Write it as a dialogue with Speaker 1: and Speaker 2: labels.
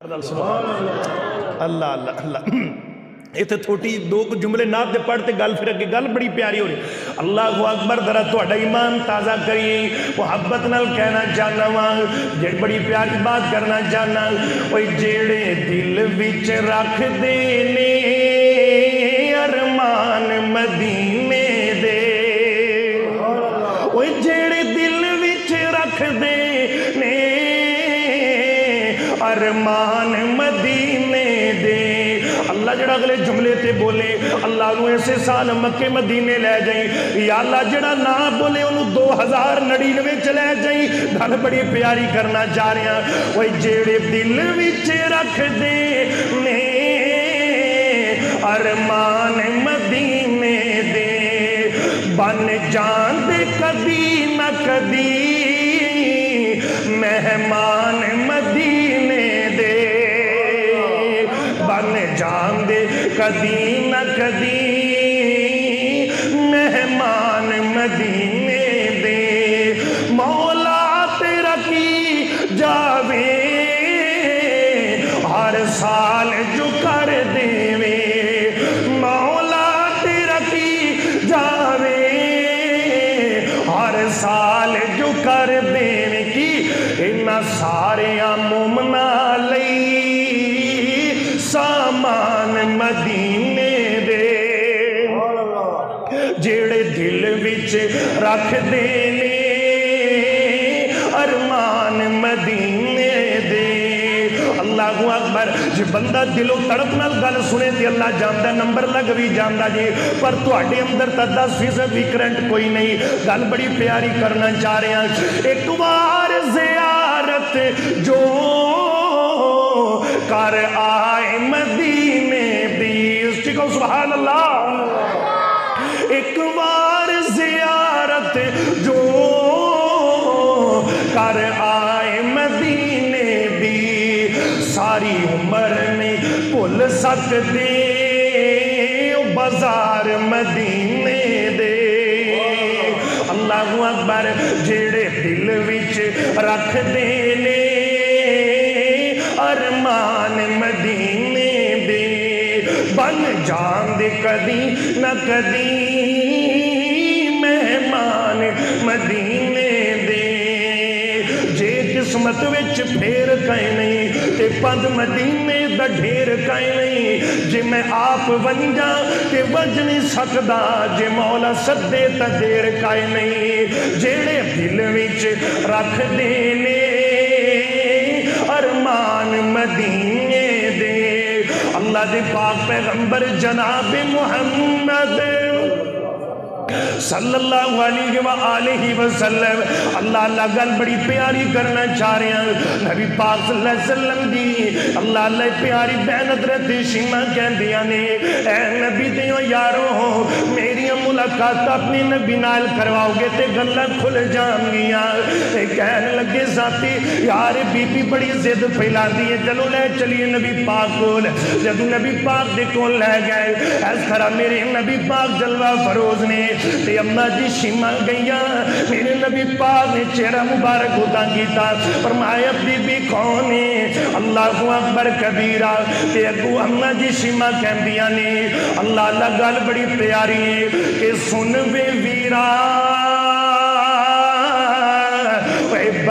Speaker 1: اللہ اللہ اللہ اتنے تھوٹی دو جملے نات دے پڑھتے گل پھر اگے گل بڑی پیاری ہو رہی اللہ اکبر ذرا تہاڈا ایمان تازہ کریے محبت نال کہنا چاہنا وا جڑی بڑی پیاری بات کرنا چاہنا اوے جیڑے دل وچ رکھ دے نے ارمان مدینے دے اوے جیڑے دل وچ رکھ دے نے ارمان مدینے دے اللہ جڑا اگلے جملے تے بولے اللہ نو ایسے سال مکے مدینے لے جائیں یا اللہ جڑا نہ بولے انہوں 2099 چلے جائیں گل بڑی پیاری کرنا چاہ رہے ہیں وہ جیڑے دل وچ رکھ دے نے ارمان مدینے دے بن جان دے کدی نہ کدی مہمان مدینے دے بن جان دے کدی نہ کدی مہمان مدینے دے مولا تیرا کی جاوے ہر سال جو کر دے مولا تیرا کی جاوے ہر سال جو کر دے کی انہاں سارے مومنا لئی سامان مدینے دے جیڑے دل وچ رکھ دے نے ارمان مدینے دے اللہ اکبر جی بندہ دلو تڑپ نال گل سنے تے اللہ جاندا نمبر لگ بھی جاندا جی پر تواڈے اندر تا 10% بھی کرنٹ کوئی نہیں گل بڑی پیاری کرنا چاہ رہے ہیں ایک بار زیارت جو کر آئے مدینے دی ٹھیکو سبحان اللہ ایک بار زیارت جو کر آئے مدینے دی ساری عمر نہیں بھول سکتے بازار مدینے دے اللہ اکبر جیڑے دل وچ رکھ دے نے ارمان مدینے دے بن جان دے کدی نہ کدی مہمان مدینے دے جے قسمت وچ پھیر کہیں نہیں تے پند مدینے دا ڈھیر کہیں نہیں جے میں آپ ونجا تے وج نہیں سکدا جے مولا سدے تا دیر کہیں نہیں جیڑے دل وچ رکھ دینے ارمان مدینے دے اللہ دے پاک پیغمبر جناب محمد صلی اللہ علیہ وآلہ وسلم اللہ گل بڑی پیاری کرنا چاہ رہے ہیں نبی پاک صلی اللہ علیہ وسلم دی اللہ پیاری بین حضرت شیمہ کہہ دیا نے اے نبی دیو یارو میری ملاقات اپنی نبی نال کرواؤ گے تے گلہ کھل جام گیا کہنے لگے ذاتی یار بی بی بڑی زد پھیلا دیئے چلو لے چلیے نبی پاک کول جب نبی پاک دے کول لے گئے اس طرح میرے نبی پاک جلوہ فروز نے تے اماں جی شیمہ گئیاں میرے نبی پاک نے چہرہ مبارک ہوتا کیتا فرمایا بی بی کون ہے اللہ اکبر کبیرہ تے اگو اماں جی شیمہ کہن دیا نے اللہ گل بڑی پیاری ہے کہ سن وے ویرہ